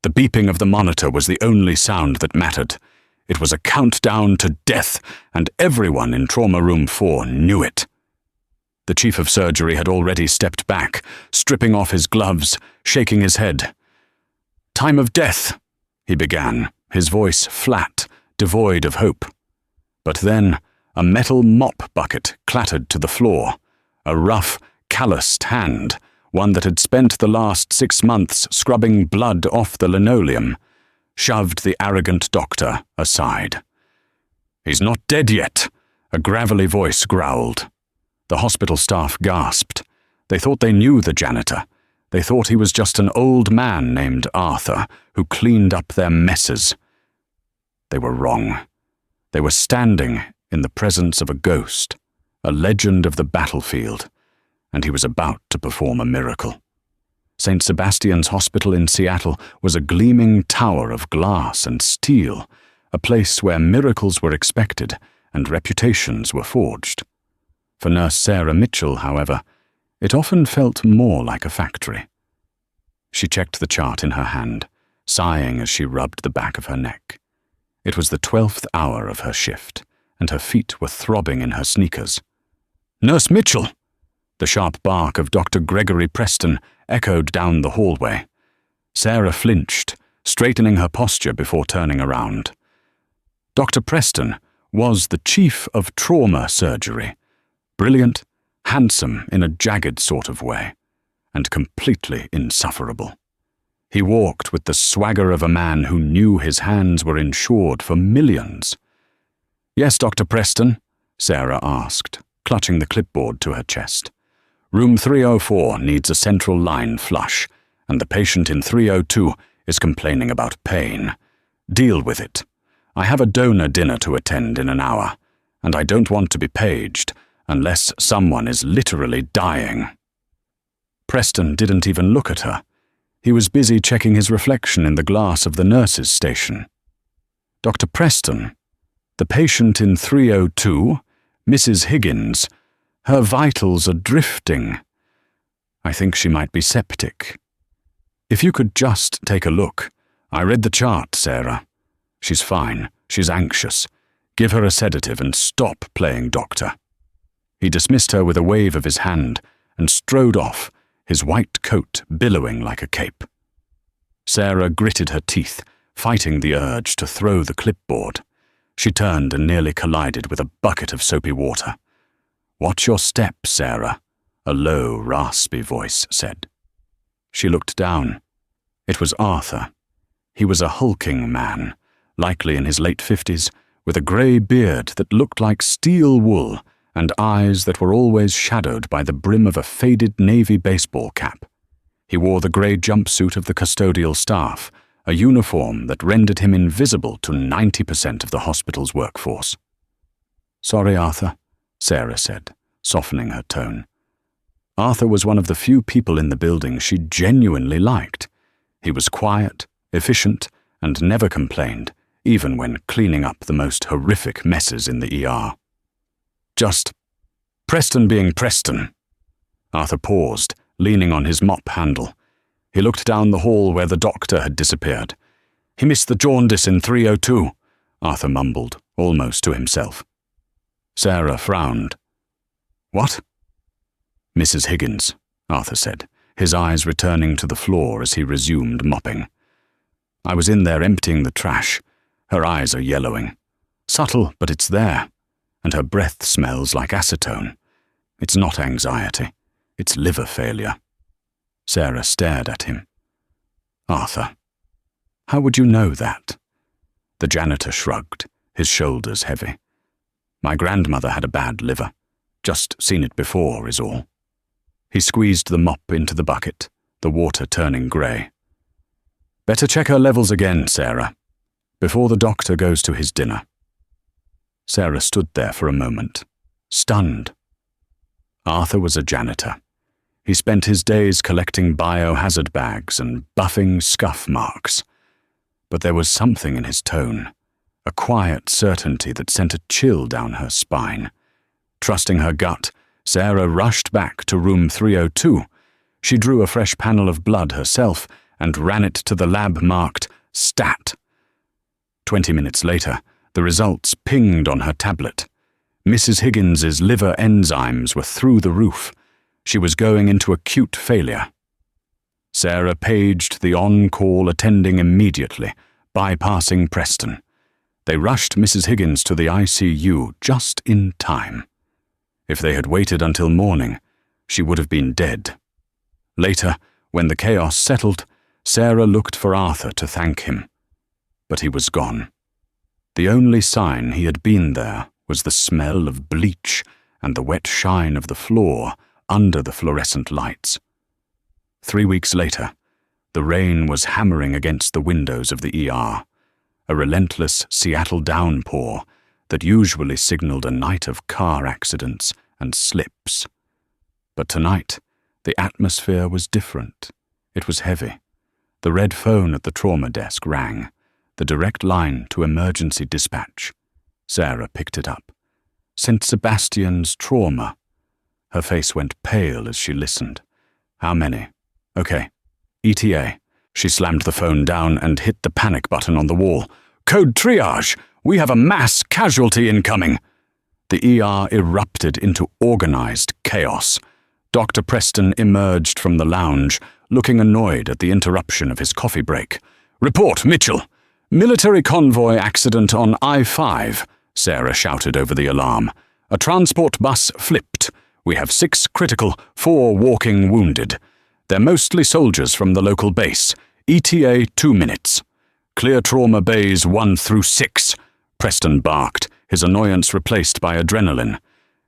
The beeping of the monitor was the only sound that mattered. It was a countdown to death, and everyone in Trauma Room 4 knew it. The chief of surgery had already stepped back, stripping off his gloves, shaking his head. "Time of death," he began, his voice flat, devoid of hope. But then a metal mop bucket clattered to the floor, a rough, calloused hand, one that had spent the last 6 months scrubbing blood off the linoleum, shoved the arrogant doctor aside. "He's not dead yet," a gravelly voice growled. The hospital staff gasped. They thought they knew the janitor. They thought he was just an old man named Arthur who cleaned up their messes. They were wrong. They were standing in the presence of a ghost, a legend of the battlefield, and he was about to perform a miracle. St. Sebastian's Hospital in Seattle was a gleaming tower of glass and steel, a place where miracles were expected and reputations were forged. For Nurse Sarah Mitchell, however, it often felt more like a factory. She checked the chart in her hand, sighing as she rubbed the back of her neck. It was the 12th hour of her shift, and her feet were throbbing in her sneakers. "Nurse Mitchell!" The sharp bark of Dr. Gregory Preston echoed down the hallway. Sarah flinched, straightening her posture before turning around. Dr. Preston was the chief of trauma surgery, brilliant, handsome in a jagged sort of way, and completely insufferable. He walked with the swagger of a man who knew his hands were insured for millions. "Yes, Dr. Preston?" Sarah asked, clutching the clipboard to her chest. "Room 304 needs a central line flush, and the patient in 302 is complaining about pain. Deal with it. I have a donor dinner to attend in an hour, and I don't want to be paged unless someone is literally dying." Preston didn't even look at her. He was busy checking his reflection in the glass of the nurse's station. "Dr. Preston, the patient in 302, Mrs. Higgins, her vitals are drifting. I think she might be septic. If you could just take a look. I read the chart, Sarah. She's fine. She's anxious. Give her a sedative and stop playing doctor." He dismissed her with a wave of his hand and strode off, his white coat billowing like a cape. Sarah gritted her teeth, fighting the urge to throw the clipboard. She turned and nearly collided with a bucket of soapy water. "Watch your step, Sarah," a low, raspy voice said. She looked down. It was Arthur. He was a hulking man, likely in his late 50s, with a grey beard that looked like steel wool and eyes that were always shadowed by the brim of a faded navy baseball cap. He wore the grey jumpsuit of the custodial staff, a uniform that rendered him invisible to 90% of the hospital's workforce. "Sorry, Arthur," Sarah said, softening her tone. Arthur was one of the few people in the building she genuinely liked. He was quiet, efficient, and never complained, even when cleaning up the most horrific messes in the ER. "Just Preston being Preston." Arthur paused, leaning on his mop handle. He looked down the hall where the doctor had disappeared. "He missed the jaundice in 302, Arthur mumbled, almost to himself. Sarah frowned. "What?" "Mrs. Higgins," Arthur said, his eyes returning to the floor as he resumed mopping. "I was in there emptying the trash. Her eyes are yellowing. Subtle, but it's there. And her breath smells like acetone. It's not anxiety. It's liver failure." Sarah stared at him. "Arthur, how would you know that?" The janitor shrugged, his shoulders heavy. "My grandmother had a bad liver. Just seen it before, is all." He squeezed the mop into the bucket, the water turning grey. "Better check her levels again, Sarah, before the doctor goes to his dinner." Sarah stood there for a moment, stunned. Arthur was a janitor. He spent his days collecting biohazard bags and buffing scuff marks. But there was something in his tone, a quiet certainty that sent a chill down her spine. Trusting her gut, Sarah rushed back to room 302. She drew a fresh panel of blood herself and ran it to the lab marked STAT. 20 minutes later, the results pinged on her tablet. Mrs. Higgins's liver enzymes were through the roof. She was going into acute failure. Sarah paged the on-call attending immediately, bypassing Preston. They rushed Mrs. Higgins to the ICU just in time. If they had waited until morning, she would have been dead. Later, when the chaos settled, Sarah looked for Arthur to thank him. But he was gone. The only sign he had been there was the smell of bleach and the wet shine of the floor under the fluorescent lights. 3 weeks later, the rain was hammering against the windows of the ER, a relentless Seattle downpour that usually signaled a night of car accidents and slips. But tonight, the atmosphere was different. It was heavy. The red phone at the trauma desk rang, the direct line to emergency dispatch. Sarah picked it up. St. Sebastian's trauma. Her face went pale as she listened. How many? Okay. ETA. She slammed the phone down and hit the panic button on the wall. Code triage! We have a mass casualty incoming! The ER erupted into organized chaos. Dr. Preston emerged from the lounge, looking annoyed at the interruption of his coffee break. Report, Mitchell! Military convoy accident on I-5, Sarah shouted over the alarm. A transport bus flipped. We have 6 critical, 4 walking wounded. They're mostly soldiers from the local base. ETA 2 minutes. Clear trauma bays 1 through 6, Preston barked, his annoyance replaced by adrenaline.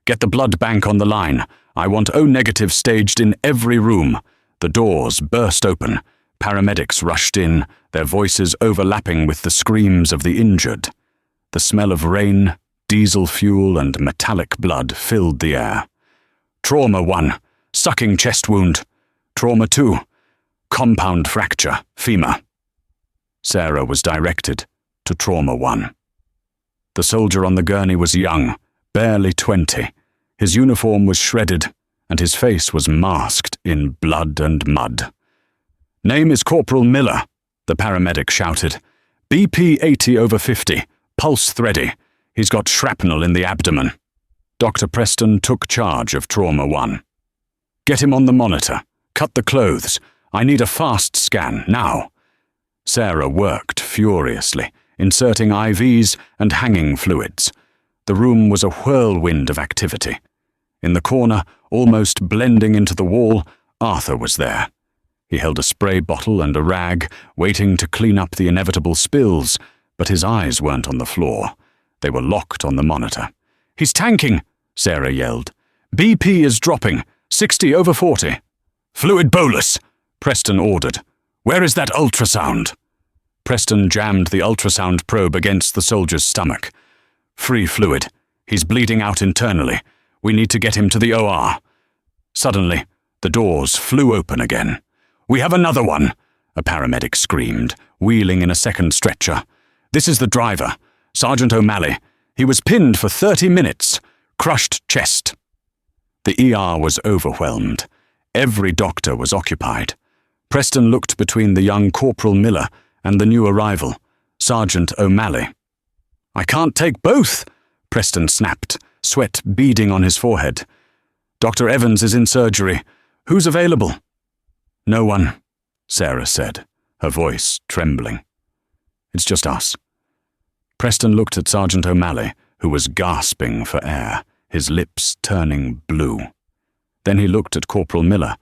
Get the blood bank on the line. I want O-negative staged in every room. The doors burst open. Paramedics rushed in, their voices overlapping with the screams of the injured. The smell of rain, diesel fuel, and metallic blood filled the air. Trauma 1, sucking chest wound. Trauma 2, compound fracture, femur. Sarah was directed to Trauma 1. The soldier on the gurney was young, barely 20. His uniform was shredded, and his face was masked in blood and mud. Name is Corporal Miller, the paramedic shouted. BP 80/50, pulse thready. He's got shrapnel in the abdomen. Dr. Preston took charge of Trauma 1. Get him on the monitor. Cut the clothes. I need a fast scan, now. Sarah worked furiously, inserting IVs and hanging fluids. The room was a whirlwind of activity. In the corner, almost blending into the wall, Arthur was there. He held a spray bottle and a rag, waiting to clean up the inevitable spills, but his eyes weren't on the floor. They were locked on the monitor. He's tanking, Sarah yelled. BP is dropping, 60/40. Fluid bolus, Preston ordered. Where is that ultrasound? Preston jammed the ultrasound probe against the soldier's stomach. Free fluid. He's bleeding out internally. We need to get him to the OR. Suddenly, the doors flew open again. We have another one, a paramedic screamed, wheeling in a second stretcher. This is the driver, Sergeant O'Malley. He was pinned for 30 minutes. Crushed chest. The ER was overwhelmed. Every doctor was occupied. Preston looked between the young Corporal Miller and the new arrival, Sergeant O'Malley. I can't take both, Preston snapped, sweat beading on his forehead. Dr. Evans is in surgery. Who's available? No one, Sarah said, her voice trembling. It's just us. Preston looked at Sergeant O'Malley, who was gasping for air, his lips turning blue. Then he looked at Corporal Miller.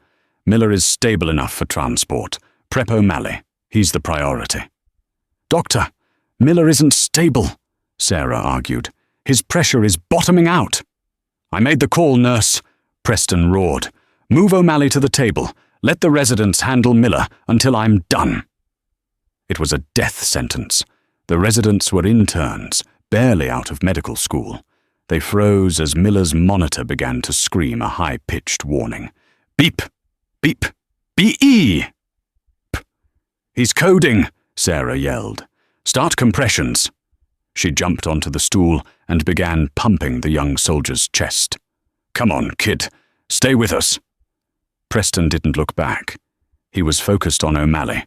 Miller is stable enough for transport. Prep O'Malley. He's the priority. Doctor, Miller isn't stable, Sarah argued. His pressure is bottoming out. I made the call, nurse, Preston roared. Move O'Malley to the table. Let the residents handle Miller until I'm done. It was a death sentence. The residents were interns, barely out of medical school. They froze as Miller's monitor began to scream a high-pitched warning. Beep! Beep! B-E! P. He's coding, Sarah yelled. Start compressions. She jumped onto the stool and began pumping the young soldier's chest. Come on, kid. Stay with us. Preston didn't look back. He was focused on O'Malley,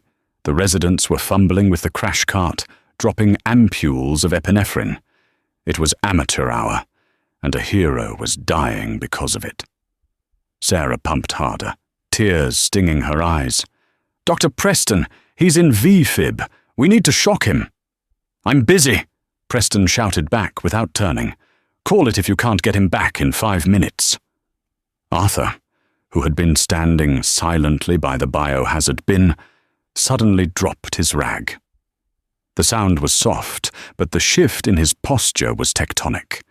The residents were fumbling with the crash cart, dropping ampules of epinephrine. It was amateur hour, and a hero was dying because of it. Sarah pumped harder, tears stinging her eyes. "Dr. Preston, he's in V-fib. We need to shock him." "I'm busy," Preston shouted back without turning. "Call it if you can't get him back in 5 minutes." Arthur, who had been standing silently by the biohazard bin, suddenly dropped his rag. The sound was soft, but the shift in his posture was tectonic.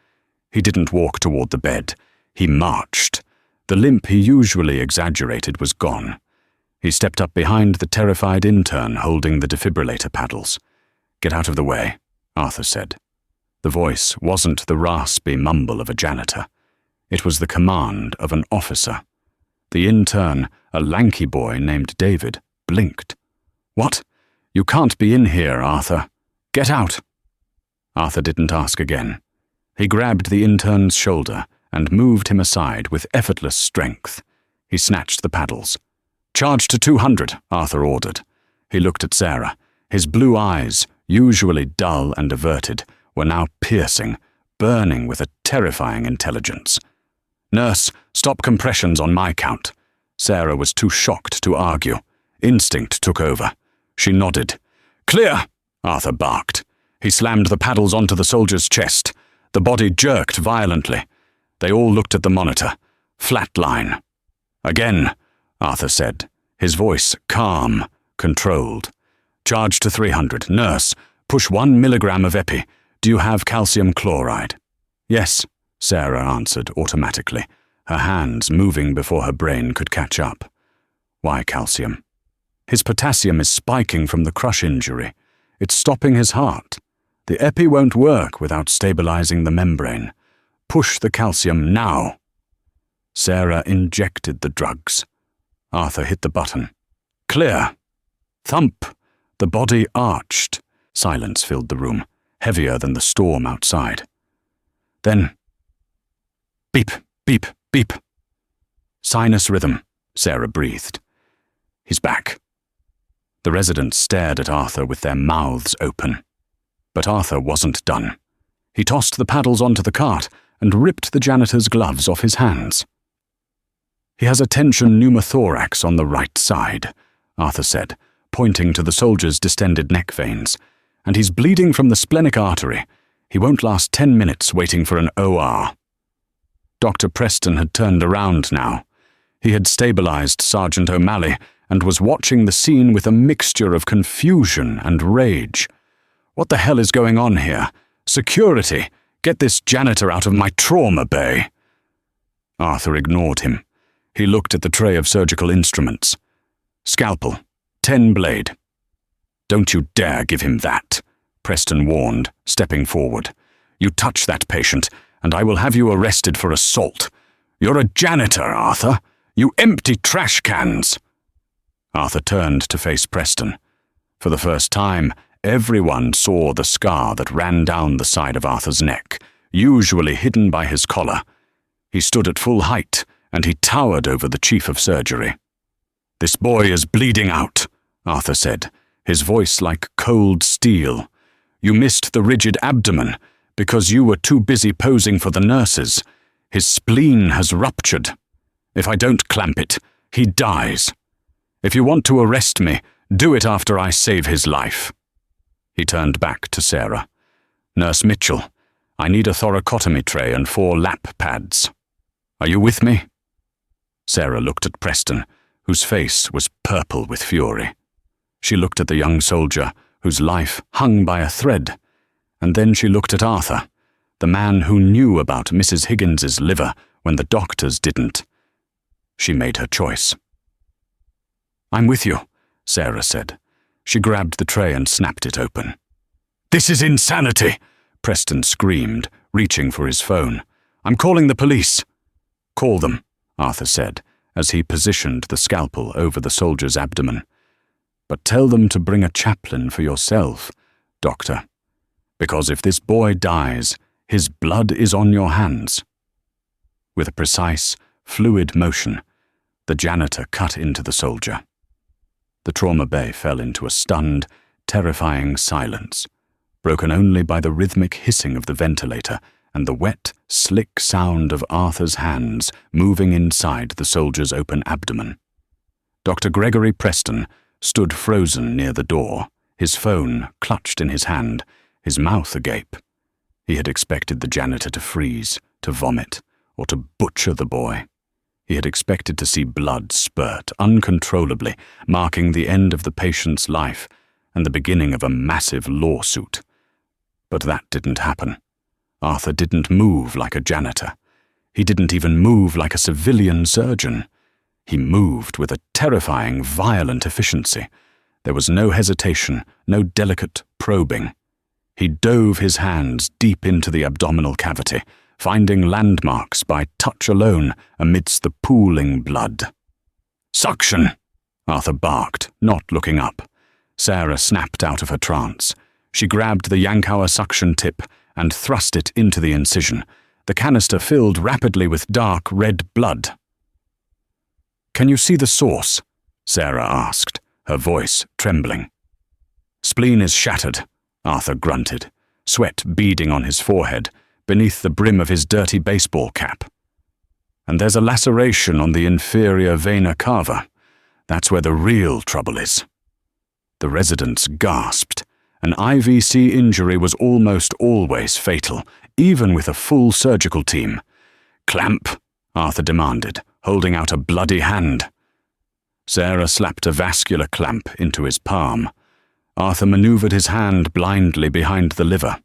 He didn't walk toward the bed. He marched. The limp he usually exaggerated was gone. He stepped up behind the terrified intern holding the defibrillator paddles. "Get out of the way," Arthur said. The voice wasn't the raspy mumble of a janitor. It was the command of an officer. The intern, a lanky boy named David, blinked. "What? You can't be in here, Arthur. Get out." Arthur didn't ask again. He grabbed the intern's shoulder and moved him aside with effortless strength. He snatched the paddles. "Charge to 200, Arthur ordered. He looked at Sarah. His blue eyes, usually dull and averted, were now piercing, burning with a terrifying intelligence. "Nurse, stop compressions on my count." Sarah was too shocked to argue. Instinct took over. She nodded. "Clear!" Arthur barked. He slammed the paddles onto the soldier's chest. The body jerked violently. They all looked at the monitor. "Flatline." "Again," Arthur said, his voice calm, controlled. "Charge to 300. Nurse, push 1 milligram of epi. Do you have calcium chloride?" "Yes," Sarah answered automatically, her hands moving before her brain could catch up. "Why calcium?" "His potassium is spiking from the crush injury. It's stopping his heart. The epi won't work without stabilizing the membrane. Push the calcium now." Sarah injected the drugs. Arthur hit the button. "Clear." Thump! The body arched. Silence filled the room, heavier than the storm outside. Then, beep, beep, beep. "Sinus rhythm," Sarah breathed. "He's back." The residents stared at Arthur with their mouths open. But Arthur wasn't done. He tossed the paddles onto the cart and ripped the janitor's gloves off his hands. "He has a tension pneumothorax on the right side," Arthur said, pointing to the soldier's distended neck veins. "And he's bleeding from the splenic artery. He won't last 10 minutes waiting for an OR." Dr. Preston had turned around now. He had stabilized Sergeant O'Malley and was watching the scene with a mixture of confusion and rage. "What the hell is going on here? Security! Get this janitor out of my trauma bay!" Arthur ignored him. He looked at the tray of surgical instruments. "Scalpel, 10 blade." "Don't you dare give him that," Preston warned, stepping forward. "You touch that patient, and I will have you arrested for assault. You're a janitor, Arthur. You empty trash cans." Arthur turned to face Preston. For the first time, everyone saw the scar that ran down the side of Arthur's neck, usually hidden by his collar. He stood at full height, and he towered over the chief of surgery. "This boy is bleeding out," Arthur said, his voice like cold steel. "You missed the rigid abdomen because you were too busy posing for the nurses. His spleen has ruptured. If I don't clamp it, he dies. If you want to arrest me, do it after I save his life." He turned back to Sarah. "Nurse Mitchell, I need a thoracotomy tray and 4 lap pads. Are you with me?" Sarah looked at Preston, whose face was purple with fury. She looked at the young soldier, whose life hung by a thread, and then she looked at Arthur, the man who knew about Mrs. Higgins's liver when the doctors didn't. She made her choice. "I'm with you," Sarah said. She grabbed the tray and snapped it open. "This is insanity!" Preston screamed, reaching for his phone. "I'm calling the police." "Call them," Arthur said, as he positioned the scalpel over the soldier's abdomen. "But tell them to bring a chaplain for yourself, Doctor, because if this boy dies, his blood is on your hands." With a precise, fluid motion, the janitor cut into the soldier. The trauma bay fell into a stunned, terrifying silence, broken only by the rhythmic hissing of the ventilator and the wet, slick sound of Arthur's hands moving inside the soldier's open abdomen. Dr. Gregory Preston stood frozen near the door, his phone clutched in his hand, his mouth agape. He had expected the janitor to freeze, to vomit, or to butcher the boy. He had expected to see blood spurt uncontrollably, marking the end of the patient's life and the beginning of a massive lawsuit. But that didn't happen. Arthur didn't move like a janitor. He didn't even move like a civilian surgeon. He moved with a terrifying, violent efficiency. There was no hesitation, no delicate probing. He dove his hands deep into the abdominal cavity, finding landmarks by touch alone amidst the pooling blood. "Suction!" Arthur barked, not looking up. Sarah snapped out of her trance. She grabbed the Yankauer suction tip and thrust it into the incision. The canister filled rapidly with dark red blood. "Can you see the source?" Sarah asked, her voice trembling. "Spleen is shattered," Arthur grunted, sweat beading on his forehead, beneath the brim of his dirty baseball cap. "And there's a laceration on the inferior vena cava. That's where the real trouble is." The residents gasped. An IVC injury was almost always fatal, even with a full surgical team. "Clamp," Arthur demanded, holding out a bloody hand. Sarah slapped a vascular clamp into his palm. Arthur maneuvered his hand blindly behind the liver.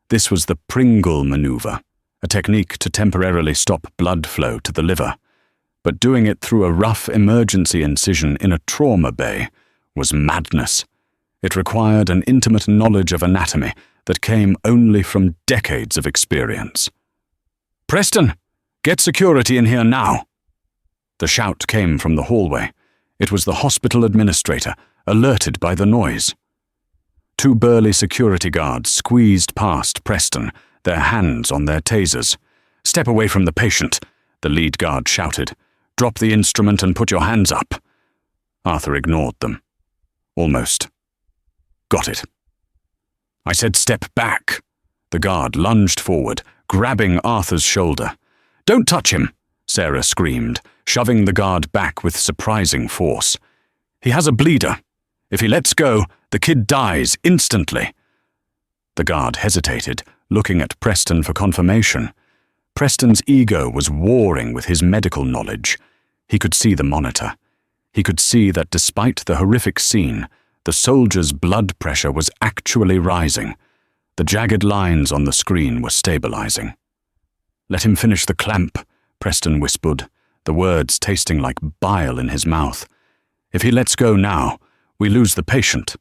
This was the Pringle maneuver, a technique to temporarily stop blood flow to the liver. But doing it through a rough emergency incision in a trauma bay was madness. It required an intimate knowledge of anatomy that came only from decades of experience. "Preston, get security in here now!" The shout came from the hallway. It was the hospital administrator, alerted by the noise. Two burly security guards squeezed past Preston, their hands on their tasers. "Step away from the patient," the lead guard shouted. "Drop the instrument and put your hands up." Arthur ignored them. Almost. "Got it." "I said step back." The guard lunged forward, grabbing Arthur's shoulder. "Don't touch him," Sarah screamed, shoving the guard back with surprising force. "He has a bleeder. If he lets go, the kid dies instantly." The guard hesitated, looking at Preston for confirmation. Preston's ego was warring with his medical knowledge. He could see the monitor. He could see that despite the horrific scene, the soldier's blood pressure was actually rising. The jagged lines on the screen were stabilizing. "Let him finish the clamp," Preston whispered, the words tasting like bile in his mouth. "If he lets go now, we lose the patient."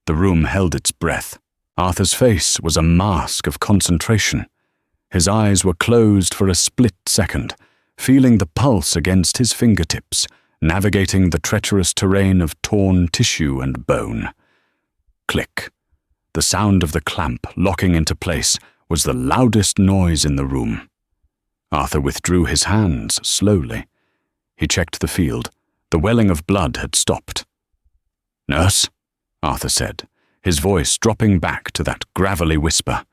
The room held its breath. Arthur's face was a mask of concentration. His eyes were closed for a split second, feeling the pulse against his fingertips, navigating the treacherous terrain of torn tissue and bone. Click. The sound of the clamp locking into place was the loudest noise in the room. Arthur withdrew his hands slowly. He checked the field. The welling of blood had stopped. "Nurse," Arthur said, his voice dropping back to that gravelly whisper.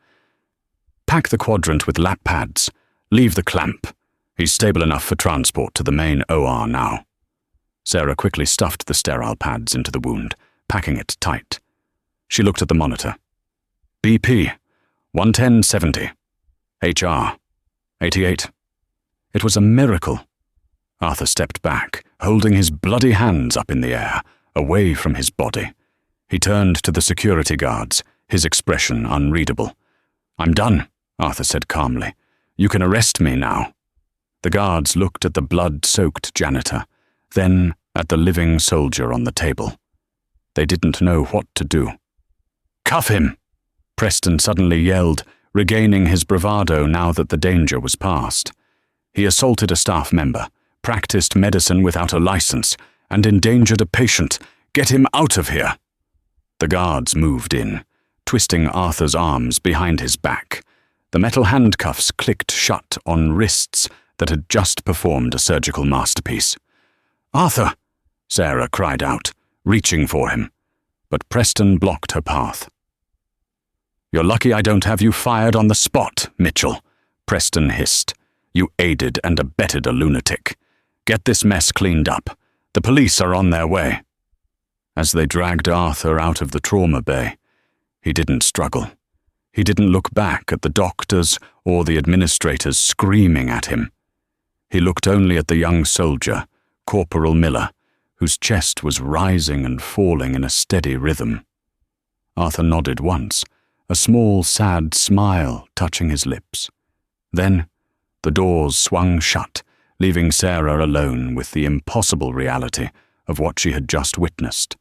"Pack the quadrant with lap pads. Leave the clamp. He's stable enough for transport to the main OR now." Sarah quickly stuffed the sterile pads into the wound, packing it tight. She looked at the monitor. "BP, 110/70. HR, 88. It was a miracle. Arthur stepped back, holding his bloody hands up in the air, away from his body. He turned to the security guards, his expression unreadable. "I'm done," Arthur said calmly. "You can arrest me now." The guards looked at the blood-soaked janitor, then at the living soldier on the table. They didn't know what to do. "Cuff him!" Preston suddenly yelled, regaining his bravado now that the danger was past. He assaulted a staff member, practiced medicine without a license, and endangered a patient. "Get him out of here!" The guards moved in, twisting Arthur's arms behind his back. The metal handcuffs clicked shut on wrists that had just performed a surgical masterpiece. "Arthur!" Sarah cried out, reaching for him, but Preston blocked her path. "You're lucky I don't have you fired on the spot, Mitchell," Preston hissed. "You aided and abetted a lunatic. Get this mess cleaned up. The police are on their way." As they dragged Arthur out of the trauma bay, he didn't struggle. He didn't look back at the doctors or the administrators screaming at him. He looked only at the young soldier, Corporal Miller, whose chest was rising and falling in a steady rhythm. Arthur nodded once, a small, sad smile touching his lips. Then, the doors swung shut, leaving Sarah alone with the impossible reality of what she had just witnessed.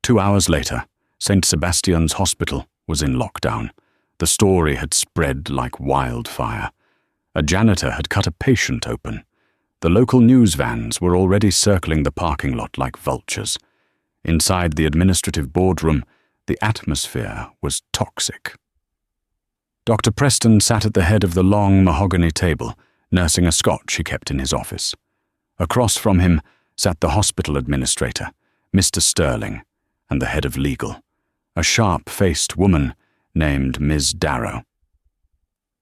2 hours later, St. Sebastian's Hospital was in lockdown. The story had spread like wildfire. A janitor had cut a patient open. The local news vans were already circling the parking lot like vultures. Inside the administrative boardroom, the atmosphere was toxic. Dr. Preston sat at the head of the long mahogany table, nursing a scotch he kept in his office. Across from him sat the hospital administrator, Mr. Sterling, and the head of legal, a sharp-faced woman named Ms. Darrow.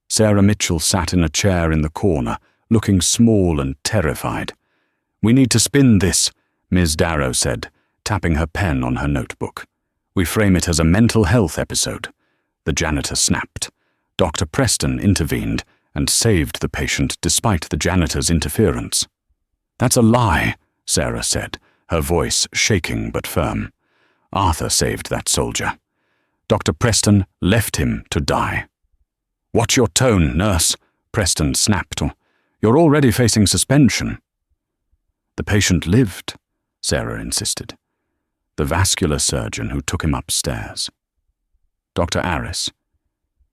Sarah Mitchell sat in a chair in the corner, looking small and terrified. "We need to spin this," Ms. Darrow said, tapping her pen on her notebook. "We frame it as a mental health episode." The janitor snapped. Dr. Preston intervened and saved the patient despite the janitor's interference. "That's a lie," Sarah said, her voice shaking but firm. "Arthur saved that soldier. Dr. Preston left him to die." "Watch your tone, nurse," Preston snapped. "You're already facing suspension." "The patient lived," Sarah insisted. "The vascular surgeon who took him upstairs. Dr. Aris.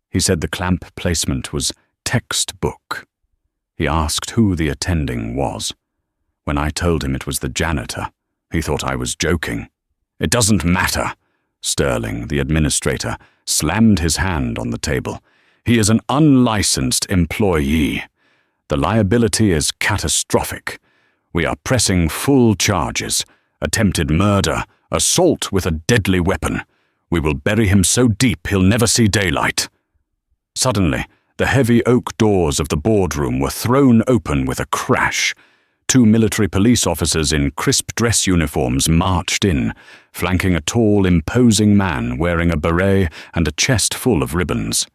He said the clamp placement was textbook. He asked who the attending was. When I told him it was the janitor, he thought I was joking. It doesn't matter." Sterling, the administrator, slammed his hand on the table. "He is an unlicensed employee. The liability is catastrophic. We are pressing full charges, attempted murder, assault with a deadly weapon. We will bury him so deep he'll never see daylight." Suddenly, the heavy oak doors of the boardroom were thrown open with a crash. 2 military police officers in crisp dress uniforms marched in, flanking a tall, imposing man wearing a beret and a chest full of ribbons.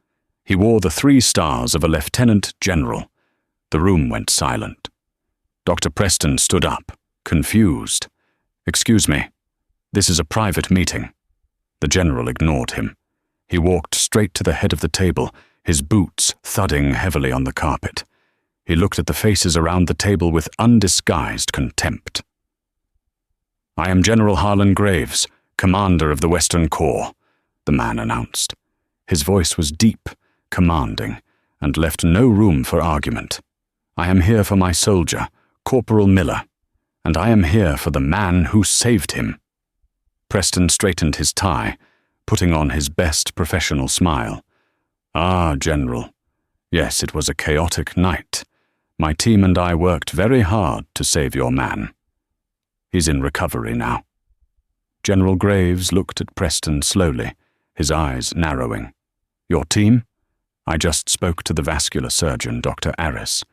He wore the 3 stars of a lieutenant general. The room went silent. Dr. Preston stood up, confused. "Excuse me, this is a private meeting." The general ignored him. He walked straight to the head of the table, his boots thudding heavily on the carpet. He looked at the faces around the table with undisguised contempt. "I am General Harlan Graves, commander of the Western Corps," the man announced. His voice was deep, commanding, and left no room for argument. "I am here for my soldier, Corporal Miller, and I am here for the man who saved him." Preston straightened his tie, putting on his best professional smile. "Ah, General. Yes, it was a chaotic night. My team and I worked very hard to save your man. He's in recovery now." General Graves looked at Preston slowly, his eyes narrowing. "Your team? I just spoke to the vascular surgeon, Dr. Aris.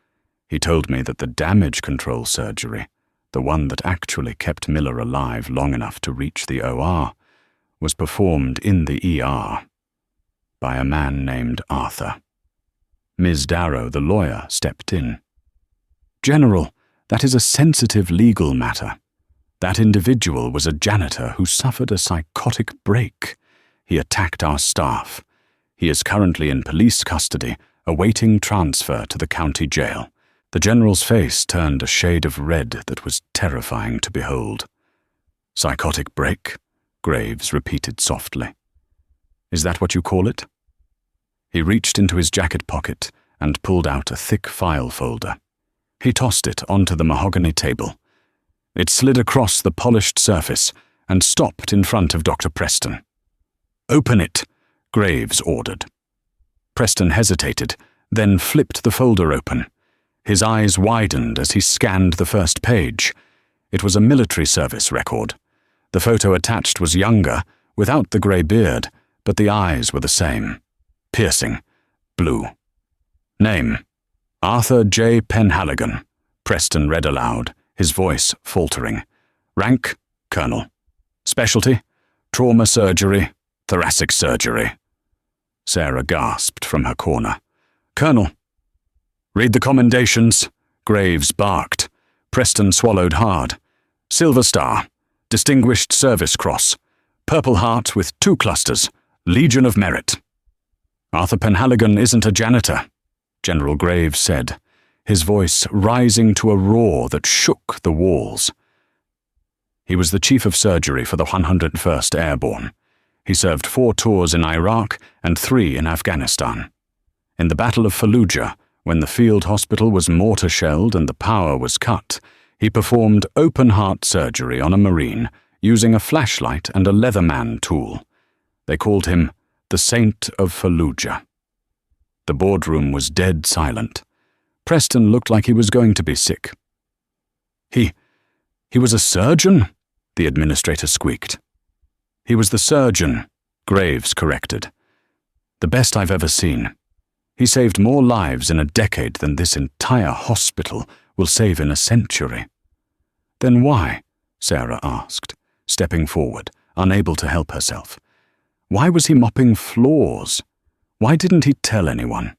He told me that the damage control surgery, the one that actually kept Miller alive long enough to reach the OR, was performed in the ER by a man named Arthur." Ms. Darrow, the lawyer, stepped in. "General, that is a sensitive legal matter. That individual was a janitor who suffered a psychotic break. He attacked our staff. He is currently in police custody, awaiting transfer to the county jail." The general's face turned a shade of red that was terrifying to behold. "Psychotic break?" Graves repeated softly. "Is that what you call it?" He reached into his jacket pocket and pulled out a thick file folder. He tossed it onto the mahogany table. It slid across the polished surface and stopped in front of Dr. Preston. "Open it," Graves ordered. Preston hesitated, then flipped the folder open. His eyes widened as he scanned the first page. It was a military service record. The photo attached was younger, without the grey beard, but the eyes were the same. Piercing. Blue. Name: Arthur J. Penhaligon. Preston read aloud, his voice faltering. Rank: Colonel. Specialty: trauma surgery, thoracic surgery. Sarah gasped from her corner. Colonel. Read the commendations. Graves barked. Preston swallowed hard. Silver Star. Distinguished Service Cross. Purple Heart with 2 clusters. Legion of Merit. Arthur Penhaligon isn't a janitor, General Graves said, his voice rising to a roar that shook the walls. He was the Chief of Surgery for the 101st Airborne. He served 4 tours in Iraq and 3 in Afghanistan. In the Battle of Fallujah, when the field hospital was mortar-shelled and the power was cut, he performed open-heart surgery on a Marine using a flashlight and a Leatherman tool. They called him the Saint of Fallujah. The boardroom was dead silent. Preston looked like he was going to be sick. He was a surgeon? The administrator squeaked. He was the surgeon, Graves corrected. The best I've ever seen. He saved more lives in a decade than this entire hospital will save in a century. Then why? Sarah asked, stepping forward, unable to help herself. Why was he mopping floors? Why didn't he tell anyone?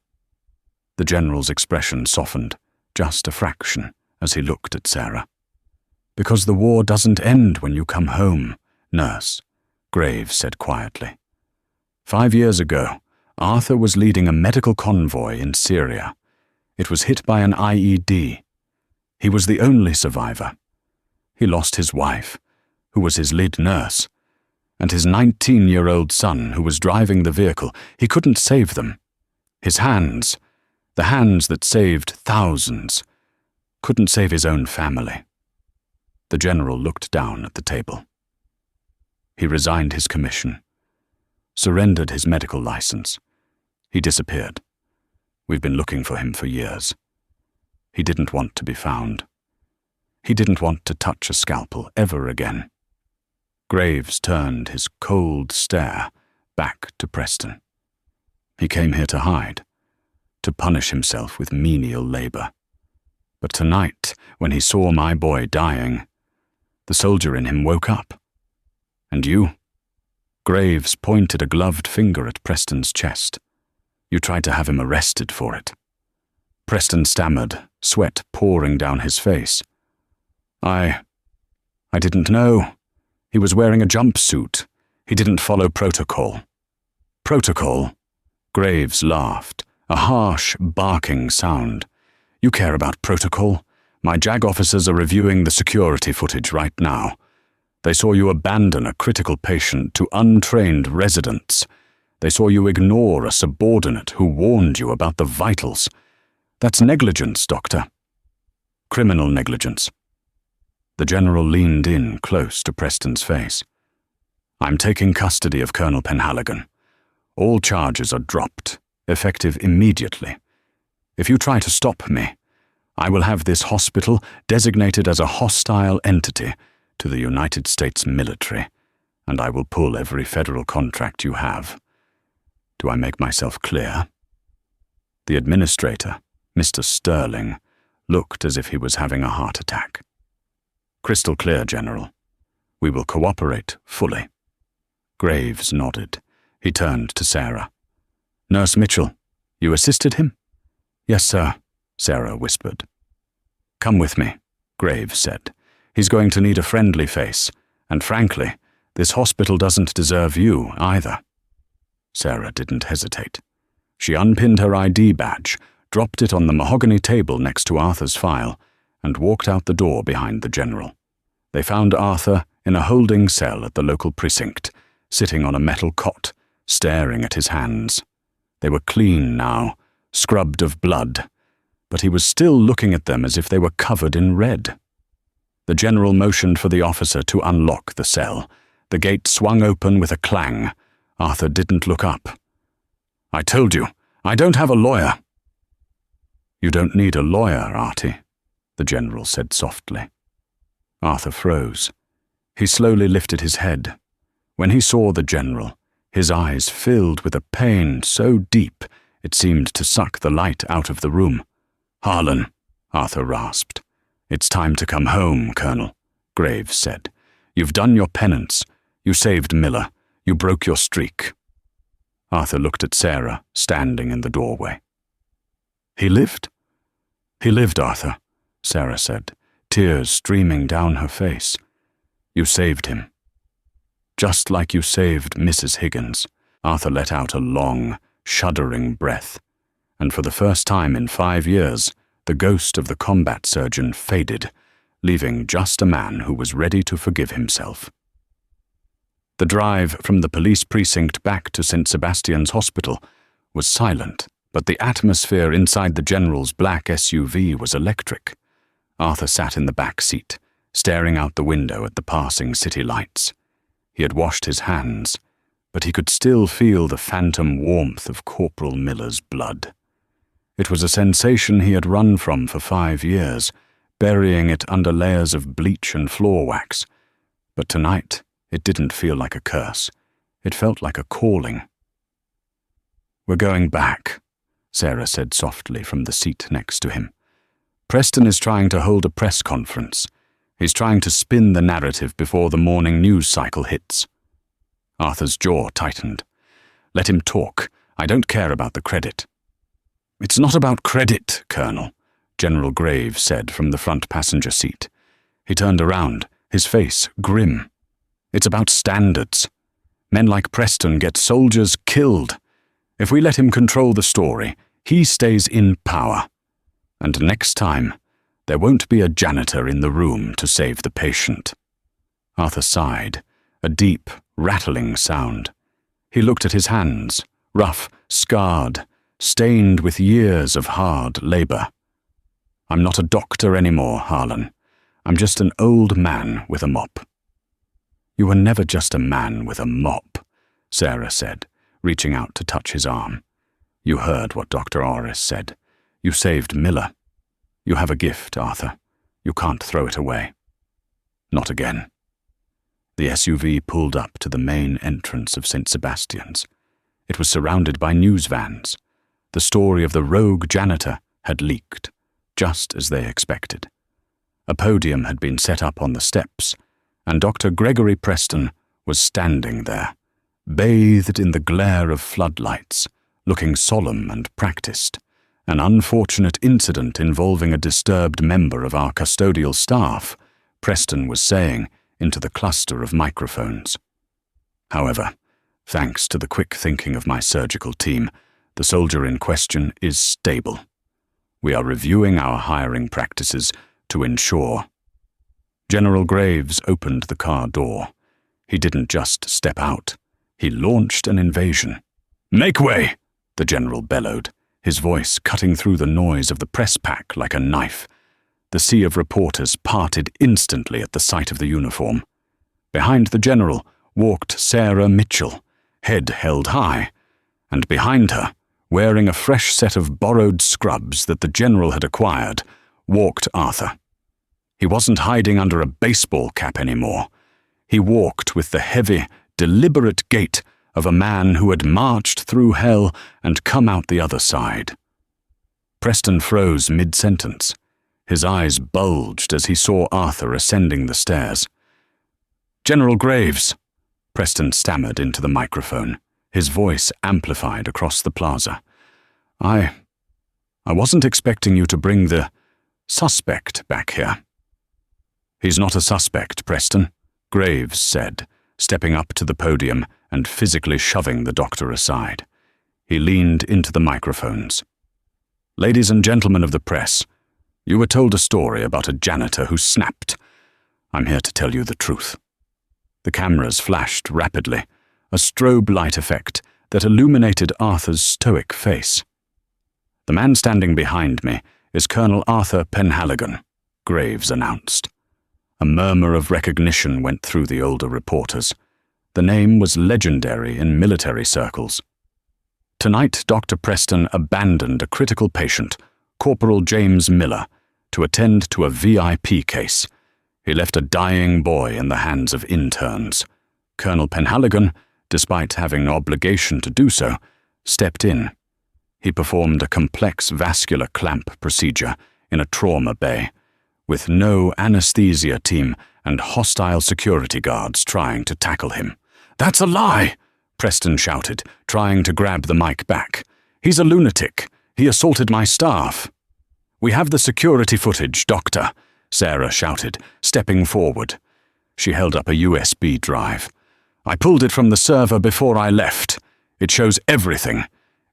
The general's expression softened, just a fraction, as he looked at Sarah. Because the war doesn't end when you come home, nurse, Graves said quietly. 5 years ago, Arthur was leading a medical convoy in Syria. It was hit by an IED. He was the only survivor. He lost his wife, who was his lead nurse, and his 19-year-old son who was driving the vehicle. He couldn't save them. His hands, the hands that saved thousands, couldn't save his own family. The general looked down at the table. He resigned his commission, surrendered his medical license. He disappeared. We've been looking for him for years. He didn't want to be found. He didn't want to touch a scalpel ever again. Graves turned his cold stare back to Preston. He came here to hide, to punish himself with menial labor. But tonight, when he saw my boy dying, the soldier in him woke up. And you? Graves pointed a gloved finger at Preston's chest. You tried to have him arrested for it. Preston stammered, sweat pouring down his face. I didn't know. He was wearing a jumpsuit. He didn't follow protocol. Protocol? Graves laughed, a harsh, barking sound. You care about protocol? My JAG officers are reviewing the security footage right now. They saw you abandon a critical patient to untrained residents. They saw you ignore a subordinate who warned you about the vitals. That's negligence, Doctor. Criminal negligence. The general leaned in close to Preston's face. I'm taking custody of Colonel Penhaligon. All charges are dropped, effective immediately. If you try to stop me, I will have this hospital designated as a hostile entity to the United States military, and I will pull every federal contract you have. Do I make myself clear? The administrator, Mr. Sterling, looked as if he was having a heart attack. Crystal clear, General. We will cooperate fully. Graves nodded. He turned to Sarah. Nurse Mitchell, you assisted him? Yes, sir, Sarah whispered. Come with me, Graves said. He's going to need a friendly face, and frankly, this hospital doesn't deserve you either. Sarah didn't hesitate. She unpinned her ID badge, dropped it on the mahogany table next to Arthur's file, and walked out the door behind the general. They found Arthur in a holding cell at the local precinct, sitting on a metal cot, staring at his hands. They were clean now, scrubbed of blood, but he was still looking at them as if they were covered in red. The general motioned for the officer to unlock the cell. The gate swung open with a clang. Arthur didn't look up. I told you, I don't have a lawyer. You don't need a lawyer, Artie, the general said softly. Arthur froze. He slowly lifted his head. When he saw the general, his eyes filled with a pain so deep it seemed to suck the light out of the room. "Harlan," Arthur rasped. "It's time to come home, Colonel," Graves said. "You've done your penance. You saved Miller. You broke your streak." Arthur looked at Sarah, standing in the doorway. "He lived?" "He lived, Arthur," Sarah said, tears streaming down her face. "You saved him. Just like you saved Mrs. Higgins." Arthur let out a long, shuddering breath, and for the first time in 5 years, the ghost of the combat surgeon faded, leaving just a man who was ready to forgive himself. The drive from the police precinct back to St. Sebastian's Hospital was silent, but the atmosphere inside the general's black SUV was electric. Arthur sat in the back seat, staring out the window at the passing city lights. He had washed his hands, but he could still feel the phantom warmth of Corporal Miller's blood. It was a sensation he had run from for 5 years, burying it under layers of bleach and floor wax. But tonight, it didn't feel like a curse. It felt like a calling. "We're going back," Sarah said softly from the seat next to him. "Preston is trying to hold a press conference. He's trying to spin the narrative before the morning news cycle hits." Arthur's jaw tightened. "Let him talk. I don't care about the credit." "It's not about credit, Colonel," General Graves said from the front passenger seat. He turned around, his face grim. "It's about standards. Men like Preston get soldiers killed. If we let him control the story, he stays in power. And next time, there won't be a janitor in the room to save the patient." Arthur sighed, a deep, rattling sound. He looked at his hands, rough, scarred, stained with years of hard labor. "I'm not a doctor anymore, Harlan. I'm just an old man with a mop." "You were never just a man with a mop," Sarah said, reaching out to touch his arm. "You heard what Dr. Orris said. You saved Miller. You have a gift, Arthur. You can't throw it away." "Not again." The SUV pulled up to the main entrance of St. Sebastian's. It was surrounded by news vans. The story of the rogue janitor had leaked, just as they expected. A podium had been set up on the steps, and Dr. Gregory Preston was standing there, bathed in the glare of floodlights, looking solemn and practiced. An unfortunate incident involving a disturbed member of our custodial staff, Preston was saying into the cluster of microphones. "However, thanks to the quick thinking of my surgical team, the soldier in question is stable. We are reviewing our hiring practices to ensure." General Graves opened the car door. He didn't just step out. He launched an invasion. "Make way!" the general bellowed, his voice cutting through the noise of the press pack like a knife. The sea of reporters parted instantly at the sight of the uniform. Behind the general walked Sarah Mitchell, head held high, and behind her, wearing a fresh set of borrowed scrubs that the general had acquired, walked Arthur. He wasn't hiding under a baseball cap anymore. He walked with the heavy, deliberate gait of a man who had marched through hell and come out the other side. Preston froze mid-sentence. His eyes bulged as he saw Arthur ascending the stairs. "General Graves," Preston stammered into the microphone, his voice amplified across the plaza. I wasn't expecting you to bring the suspect back here." "He's not a suspect, Preston," Graves said, stepping up to the podium and physically shoving the doctor aside. He leaned into the microphones. "Ladies and gentlemen of the press, you were told a story about a janitor who snapped. I'm here to tell you the truth." The cameras flashed rapidly, a strobe light effect that illuminated Arthur's stoic face. "The man standing behind me is Colonel Arthur Penhaligon," Graves announced. A murmur of recognition went through the older reporters. The name was legendary in military circles. Tonight, Dr. Preston abandoned a critical patient, Corporal James Miller, to attend to a VIP case. He left a dying boy in the hands of interns. Colonel Penhaligon, despite having no obligation to do so, stepped in. He performed a complex vascular clamp procedure in a trauma bay, with no anesthesia team and hostile security guards trying to tackle him. "That's a lie!" Preston shouted, trying to grab the mic back. "He's a lunatic. He assaulted my staff." "We have the security footage, Doctor," Sarah shouted, stepping forward. She held up a USB drive. "I pulled it from the server before I left. It shows everything.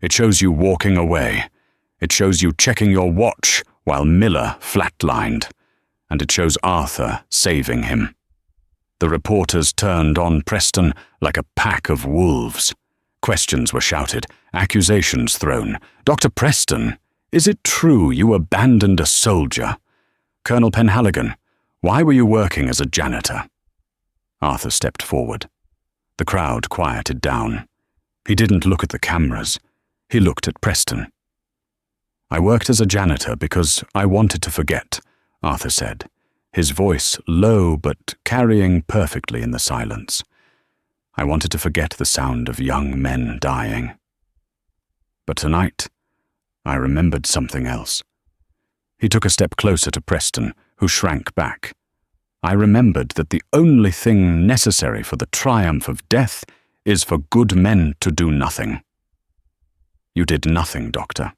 It shows you walking away. It shows you checking your watch while Miller flatlined. And it shows Arthur saving him." The reporters turned on Preston like a pack of wolves. Questions were shouted, accusations thrown. "Dr. Preston, is it true you abandoned a soldier? Colonel Penhaligon, why were you working as a janitor?" Arthur stepped forward. The crowd quieted down. He didn't look at the cameras. He looked at Preston. "I worked as a janitor because I wanted to forget," Arthur said, his voice low but carrying perfectly in the silence. "I wanted to forget the sound of young men dying. But tonight, I remembered something else." He took a step closer to Preston, who shrank back. "I remembered that the only thing necessary for the triumph of death is for good men to do nothing. You did nothing, Doctor.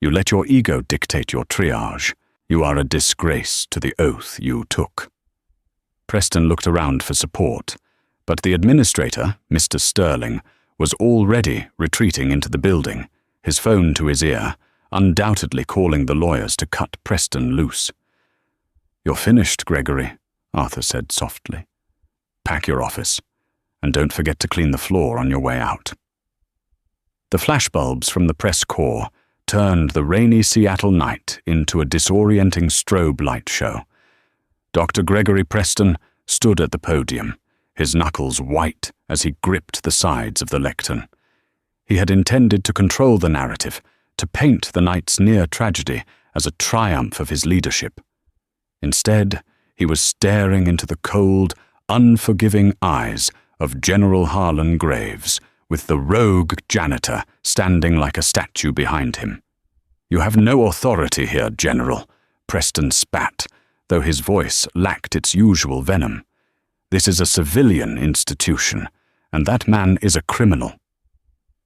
You let your ego dictate your triage. You are a disgrace to the oath you took." Preston looked around for support, but the administrator, Mr. Sterling, was already retreating into the building, his phone to his ear, undoubtedly calling the lawyers to cut Preston loose. "You're finished, Gregory," Arthur said softly. "Pack your office, and don't forget to clean the floor on your way out." The flashbulbs from the press corps turned the rainy Seattle night into a disorienting strobe light show. Dr. Gregory Preston stood at the podium, his knuckles white as he gripped the sides of the lectern. He had intended to control the narrative, to paint the night's near tragedy as a triumph of his leadership. Instead, he was staring into the cold, unforgiving eyes of General Harlan Graves, with the rogue janitor standing like a statue behind him. "You have no authority here, General," Preston spat, though his voice lacked its usual venom. "This is a civilian institution, and that man is a criminal."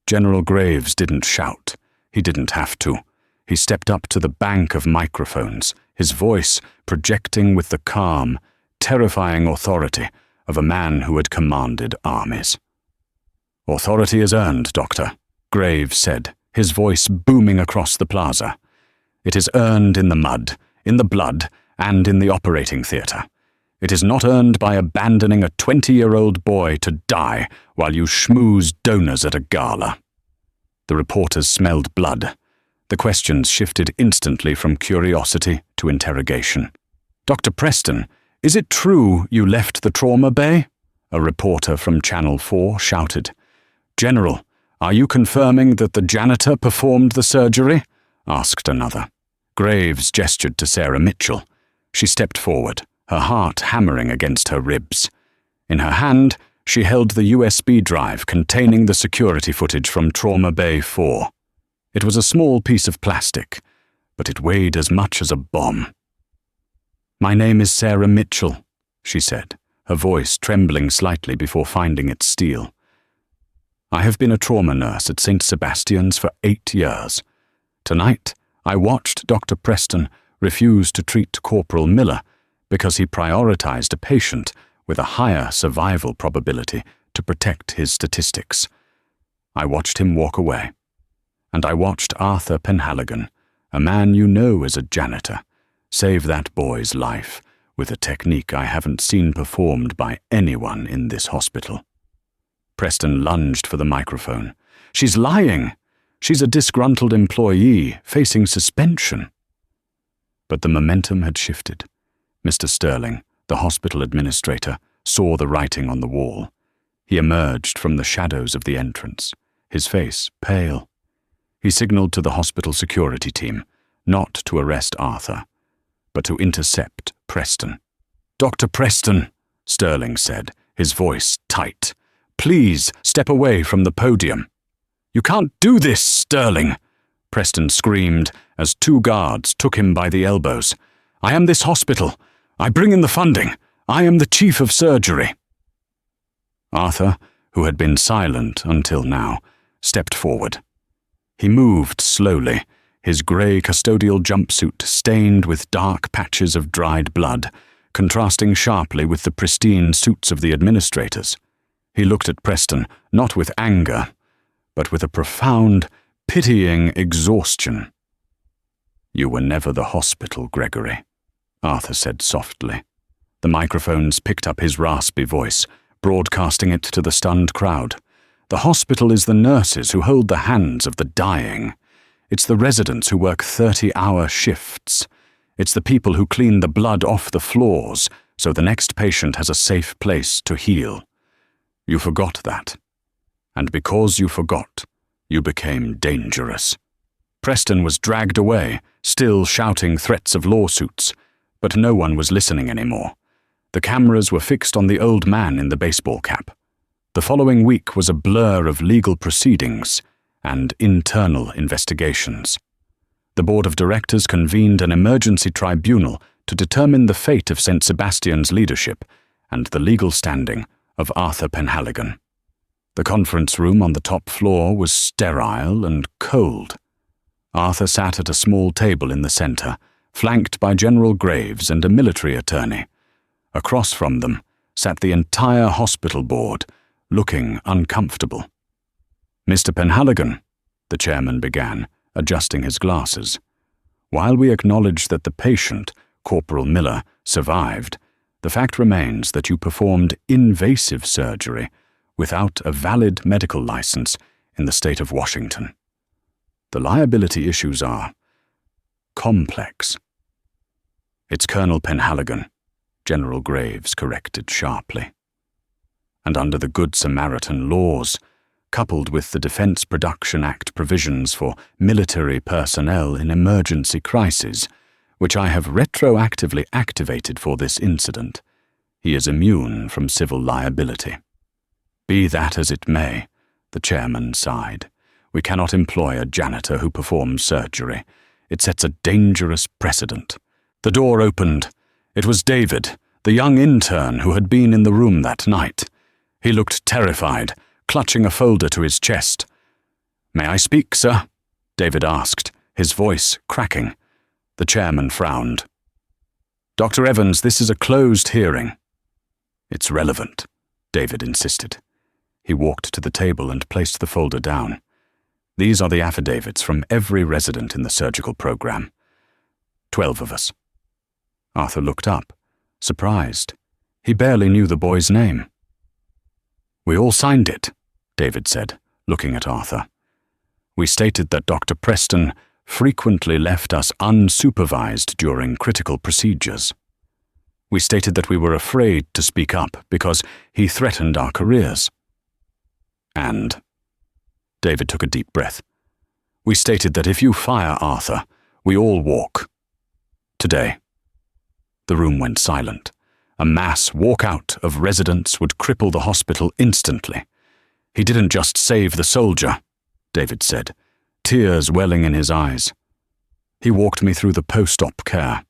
General Graves didn't shout. He didn't have to. He stepped up to the bank of microphones, his voice projecting with the calm, terrifying authority of a man who had commanded armies. "Authority is earned, Doctor," Graves said, his voice booming across the plaza. "It is earned in the mud, in the blood, and in the operating theater. It is not earned by abandoning a 20-year-old boy to die while you schmooze donors at a gala." The reporters smelled blood. The questions shifted instantly from curiosity to interrogation. "Dr. Preston, is it true you left the trauma bay?" a reporter from Channel 4 shouted. "General, are you confirming that the janitor performed the surgery?" asked another. Graves gestured to Sarah Mitchell. She stepped forward, her heart hammering against her ribs. In her hand, she held the USB drive containing the security footage from Trauma Bay 4. It was a small piece of plastic, but it weighed as much as a bomb. "My name is Sarah Mitchell," she said, her voice trembling slightly before finding its steel. "I have been a trauma nurse at St. Sebastian's for 8 years. Tonight, I watched Dr. Preston refuse to treat Corporal Miller because he prioritized a patient with a higher survival probability to protect his statistics. I watched him walk away. And I watched Arthur Penhaligon, a man you know is a janitor, save that boy's life with a technique I haven't seen performed by anyone in this hospital." Preston lunged for the microphone. "She's lying! She's a disgruntled employee facing suspension." But the momentum had shifted. Mr. Sterling, the hospital administrator, saw the writing on the wall. He emerged from the shadows of the entrance, his face pale. He signaled to the hospital security team not to arrest Arthur, but to intercept Preston. "Dr. Preston," Sterling said, his voice tight. "Please step away from the podium." "You can't do this, Sterling," Preston screamed as 2 guards took him by the elbows. "I am this hospital. I bring in the funding. I am the chief of surgery." Arthur, who had been silent until now, stepped forward. He moved slowly, his grey custodial jumpsuit stained with dark patches of dried blood, contrasting sharply with the pristine suits of the administrators. He looked at Preston, not with anger, but with a profound, pitying exhaustion. "You were never the hospital, Gregory," Arthur said softly. The microphones picked up his raspy voice, broadcasting it to the stunned crowd. "The hospital is the nurses who hold the hands of the dying. It's the residents who work 30-hour shifts. It's the people who clean the blood off the floors so the next patient has a safe place to heal. You forgot that. And because you forgot, you became dangerous." Preston was dragged away, still shouting threats of lawsuits, but no one was listening anymore. The cameras were fixed on the old man in the baseball cap. The following week was a blur of legal proceedings and internal investigations. The board of directors convened an emergency tribunal to determine the fate of St. Sebastian's leadership and the legal standing of Arthur Penhaligon. The conference room on the top floor was sterile and cold. Arthur sat at a small table in the center, flanked by General Graves and a military attorney. Across from them sat the entire hospital board, looking uncomfortable. "Mr. Penhaligon," the chairman began, adjusting his glasses, "while we acknowledge that the patient, Corporal Miller, survived, the fact remains that you performed invasive surgery without a valid medical license in the state of Washington. The liability issues are complex." "It's Colonel Penhaligon," General Graves corrected sharply. "And under the Good Samaritan laws, coupled with the Defense Production Act provisions for military personnel in emergency crises, which I have retroactively activated for this incident, he is immune from civil liability." "Be that as it may," the chairman sighed, "we cannot employ a janitor who performs surgery. It sets a dangerous precedent." The door opened. It was David, the young intern who had been in the room that night. He looked terrified, clutching a folder to his chest. "May I speak, sir?" David asked, his voice cracking. The chairman frowned. "Dr. Evans, this is a closed hearing." "It's relevant," David insisted. He walked to the table and placed the folder down. "These are the affidavits from every resident in the surgical program. 12 of us." Arthur looked up, surprised. He barely knew the boy's name. "We all signed it," David said, looking at Arthur. "We stated that Dr. Preston frequently left us unsupervised during critical procedures. We stated that we were afraid to speak up because he threatened our careers. And," David took a deep breath, "we stated that if you fire Arthur, we all walk. Today." The room went silent. A mass walkout of residents would cripple the hospital instantly. "He didn't just save the soldier," David said, tears welling in his eyes. "He walked me through the post-op care.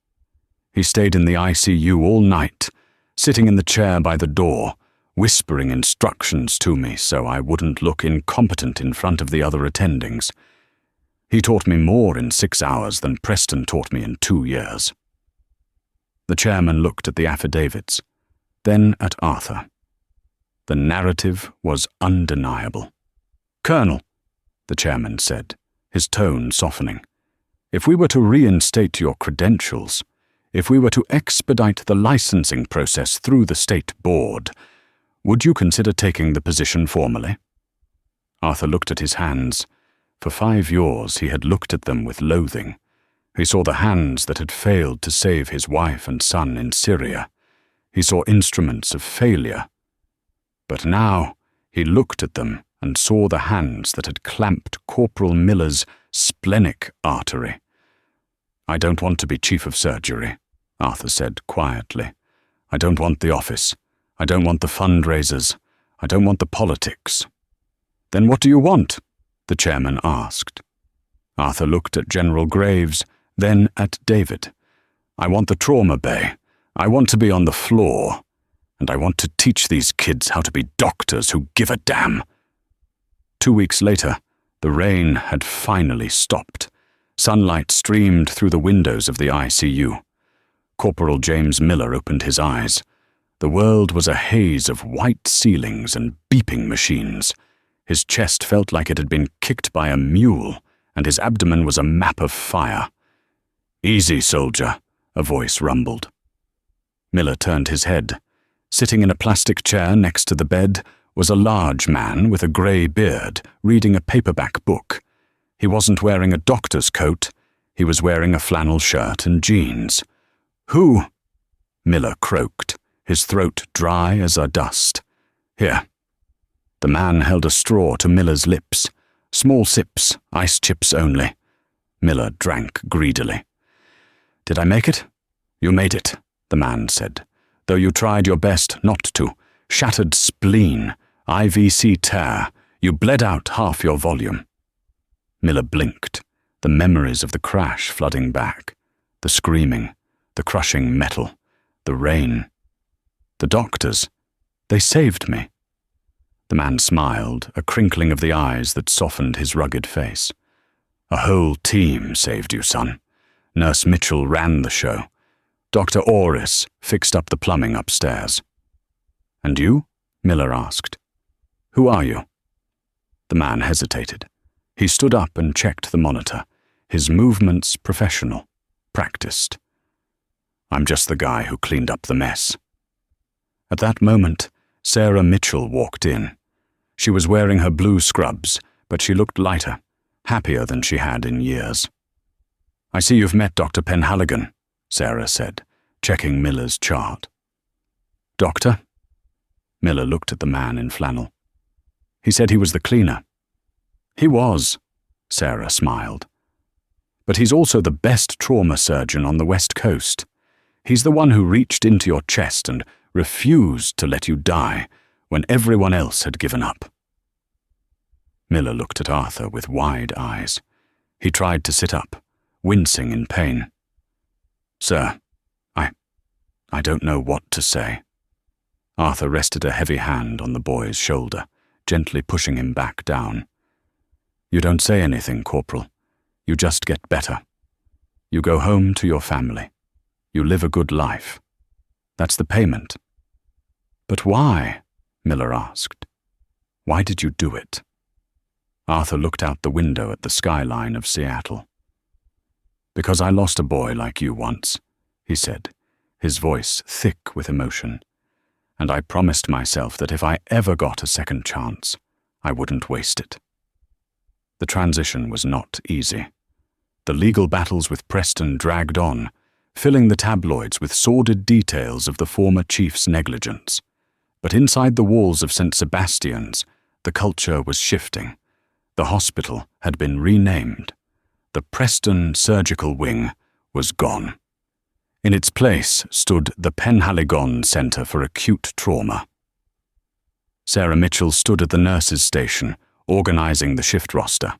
He stayed in the ICU all night, sitting in the chair by the door, whispering instructions to me so I wouldn't look incompetent in front of the other attendings. He taught me more in 6 hours than Preston taught me in 2 years." The chairman looked at the affidavits, then at Arthur. The narrative was undeniable. "Colonel," the chairman said, his tone softening, "if we were to reinstate your credentials, if we were to expedite the licensing process through the state board, would you consider taking the position formally?" Arthur looked at his hands. For 5 years he had looked at them with loathing. He saw the hands that had failed to save his wife and son in Syria. He saw instruments of failure. But now he looked at them and saw the hands that had clamped Corporal Miller's splenic artery. "I don't want to be chief of surgery," Arthur said quietly. I don't want the office. I don't want the fundraisers. I don't want the politics." "Then what do you want?" the chairman asked. Arthur looked at General Graves, then at David. "I want the trauma bay. I want to be on the floor. And I want to teach these kids how to be doctors who give a damn." 2 weeks later, the rain had finally stopped. Sunlight streamed through the windows of the ICU. Corporal James Miller opened his eyes. The world was a haze of white ceilings and beeping machines. His chest felt like it had been kicked by a mule, and his abdomen was a map of fire. "Easy, soldier," a voice rumbled. Miller turned his head. Sitting in a plastic chair next to the bed was a large man with a grey beard, reading a paperback book. He wasn't wearing a doctor's coat. He was wearing a flannel shirt and jeans. "Who?" Miller croaked, his throat dry as a dust. "Here." The man held a straw to Miller's lips. Small sips, ice chips only. Miller drank greedily. "Did I make it?" "You made it," the man said, "though you tried your best not to. Shattered spleen, IVC tear. You bled out half your volume." Miller blinked, the memories of the crash flooding back. The screaming, the crushing metal, the rain. The doctors, they saved me. The man smiled, a crinkling of the eyes that softened his rugged face. "A whole team saved you, son. Nurse Mitchell ran the show. Dr. Orris fixed up the plumbing upstairs." "And you?" Miller asked. "Who are you?" The man hesitated. He stood up and checked the monitor, his movements professional, practiced. "I'm just the guy who cleaned up the mess." At that moment, Sarah Mitchell walked in. She was wearing her blue scrubs, but she looked lighter, happier than she had in years. "I see you've met Dr. Penhaligon," Sarah said, checking Miller's chart. "Doctor?" Miller looked at the man in flannel. "He said he was the cleaner." "He was," Sarah smiled. "But he's also the best trauma surgeon on the West Coast. He's the one who reached into your chest and refused to let you die when everyone else had given up." Miller looked at Arthur with wide eyes. He tried to sit up, wincing in pain. "Sir, I don't know what to say." Arthur rested a heavy hand on the boy's shoulder, gently pushing him back down. "You don't say anything, Corporal. You just get better. You go home to your family. You live a good life. That's the payment." "But why?" Miller asked. "Why did you do it?" Arthur looked out the window at the skyline of Seattle. "Because I lost a boy like you once," he said, his voice thick with emotion. "And I promised myself that if I ever got a second chance, I wouldn't waste it." The transition was not easy. The legal battles with Preston dragged on, filling the tabloids with sordid details of the former chief's negligence. But inside the walls of St. Sebastian's, the culture was shifting. The hospital had been renamed. The Preston Surgical Wing was gone. In its place stood the Penhaligon Center for Acute Trauma. Sarah Mitchell stood at the nurses' station, organizing the shift roster.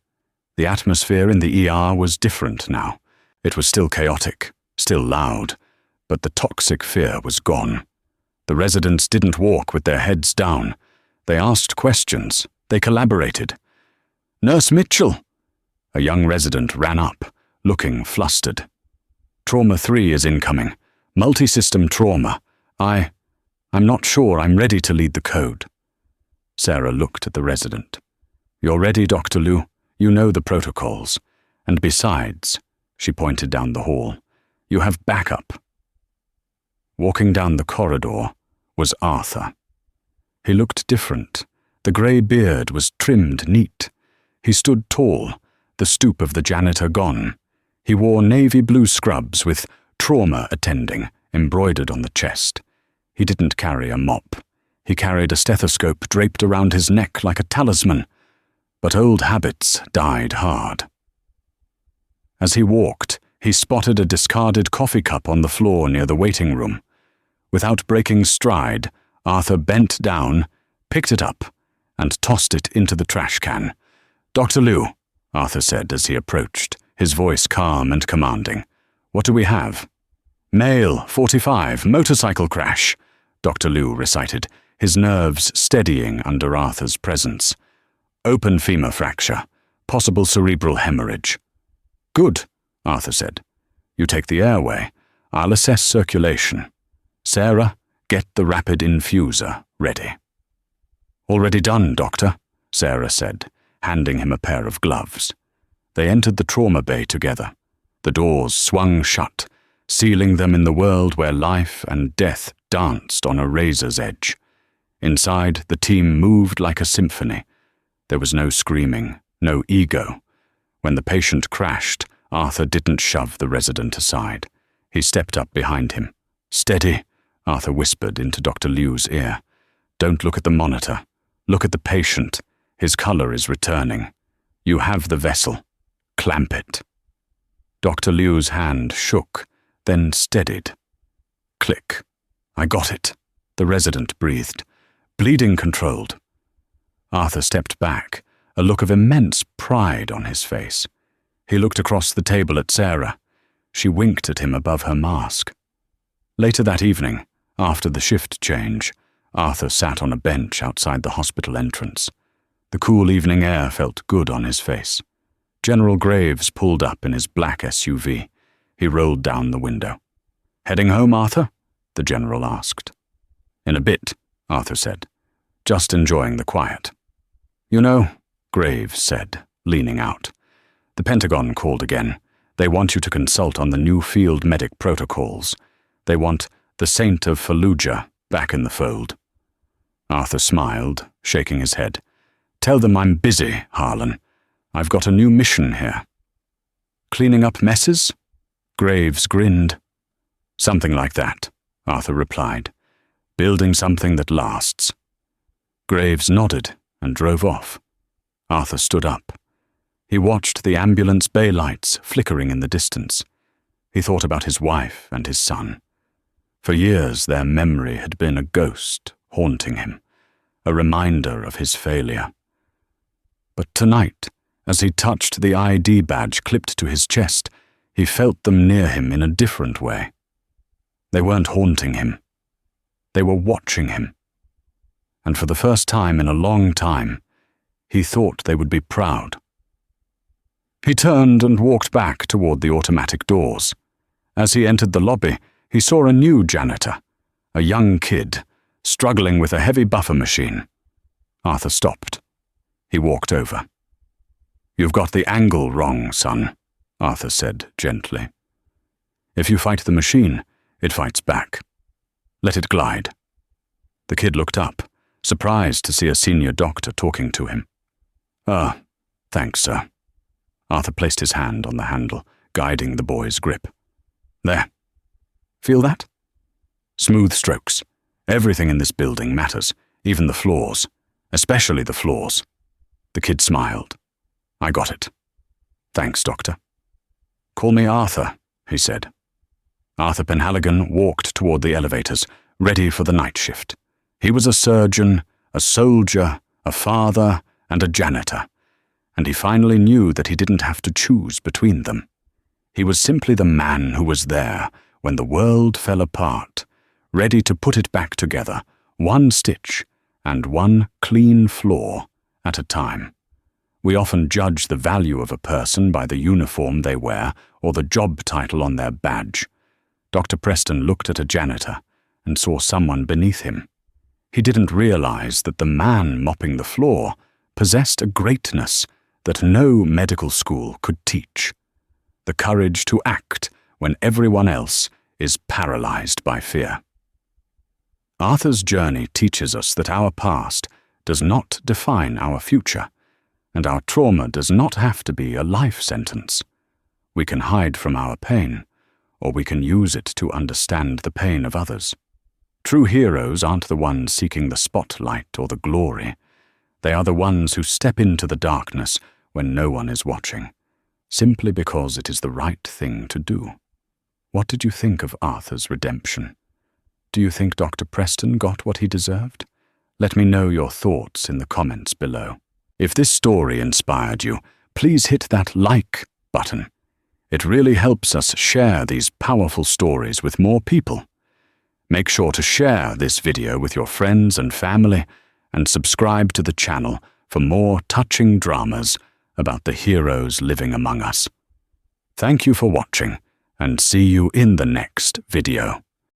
The atmosphere in the ER was different now. It was still chaotic, still loud, but the toxic fear was gone. The residents didn't walk with their heads down. They asked questions. They collaborated. "Nurse Mitchell!" A young resident ran up, looking flustered. "Trauma 3 is incoming. Multi-system trauma. I'm not sure I'm ready to lead the code." Sarah looked at the resident. "You're ready, Dr. Liu. You know the protocols. And besides," she pointed down the hall, "you have backup." Walking down the corridor was Arthur. He looked different. The grey beard was trimmed neat. He stood tall, the stoop of the janitor gone. He wore navy blue scrubs with trauma attending embroidered on the chest. He didn't carry a mop. He carried a stethoscope draped around his neck like a talisman. But old habits died hard. As he walked, he spotted a discarded coffee cup on the floor near the waiting room. Without breaking stride, Arthur bent down, picked it up, and tossed it into the trash can. "Dr. Liu," Arthur said as he approached, his voice calm and commanding. "What do we have?" "Male, 45, motorcycle crash," Dr. Liu recited, his nerves steadying under Arthur's presence. "Open femur fracture, possible cerebral hemorrhage." "Good," Arthur said. "You take the airway. I'll assess circulation. Sarah, get the rapid infuser ready." "Already done, Doctor," Sarah said, handing him a pair of gloves. They entered the trauma bay together. The doors swung shut, sealing them in the world where life and death danced on a razor's edge. Inside, the team moved like a symphony. There was no screaming, no ego. When the patient crashed, Arthur didn't shove the resident aside. He stepped up behind him. "Steady," Arthur whispered into Dr. Liu's ear. "Don't look at the monitor. Look at the patient. His color is returning. You have the vessel. Clamp it." Dr. Liu's hand shook, then steadied. Click. "I got it," the resident breathed. "Bleeding controlled." Arthur stepped back, a look of immense pride on his face. He looked across the table at Sarah. She winked at him above her mask. Later that evening, after the shift change, Arthur sat on a bench outside the hospital entrance. The cool evening air felt good on his face. General Graves pulled up in his black SUV. He rolled down the window. "Heading home, Arthur?" the general asked. "In a bit," Arthur said. "Just enjoying the quiet." "You know," Graves said, leaning out, "the Pentagon called again. They want you to consult on the new field medic protocols. They want the Saint of Fallujah back in the fold." Arthur smiled, shaking his head. "Tell them I'm busy, Harlan. I've got a new mission here." "Cleaning up messes?" Graves grinned. "Something like that," Arthur replied. "Building something that lasts." Graves nodded and drove off. Arthur stood up. He watched the ambulance bay lights flickering in the distance. He thought about his wife and his son. For years their memory had been a ghost haunting him, a reminder of his failure. But tonight, as he touched the ID badge clipped to his chest, he felt them near him in a different way. They weren't haunting him. They were watching him. And for the first time in a long time, he thought they would be proud. He turned and walked back toward the automatic doors. As he entered the lobby, he saw a new janitor, a young kid, struggling with a heavy buffer machine. Arthur stopped. He walked over. "You've got the angle wrong, son," Arthur said gently. "If you fight the machine, it fights back. Let it glide." The kid looked up, surprised to see a senior doctor talking to him. "Ah, thanks, sir." Arthur placed his hand on the handle, guiding the boy's grip. "There. Feel that? Smooth strokes. Everything in this building matters, even the floors, especially the floors." The kid smiled. "I got it. Thanks, Doctor." "Call me Arthur," he said. Arthur Penhaligon walked toward the elevators, ready for the night shift. He was a surgeon, a soldier, a father, and a janitor, and he finally knew that he didn't have to choose between them. He was simply the man who was there when the world fell apart, ready to put it back together, one stitch and one clean floor at a time. We often judge the value of a person by the uniform they wear or the job title on their badge. Dr. Preston looked at a janitor and saw someone beneath him. He didn't realize that the man mopping the floor possessed a greatness that no medical school could teach: the courage to act when everyone else is paralyzed by fear. Arthur's journey teaches us that our past does not define our future, and our trauma does not have to be a life sentence. We can hide from our pain, or we can use it to understand the pain of others. True heroes aren't the ones seeking the spotlight or the glory. They are the ones who step into the darkness when no one is watching, simply because it is the right thing to do. What did you think of Arthur's redemption? Do you think Dr. Preston got what he deserved? Let me know your thoughts in the comments below. If this story inspired you, please hit that like button. It really helps us share these powerful stories with more people. Make sure to share this video with your friends and family and subscribe to the channel for more touching dramas about the heroes living among us. Thank you for watching, and see you in the next video.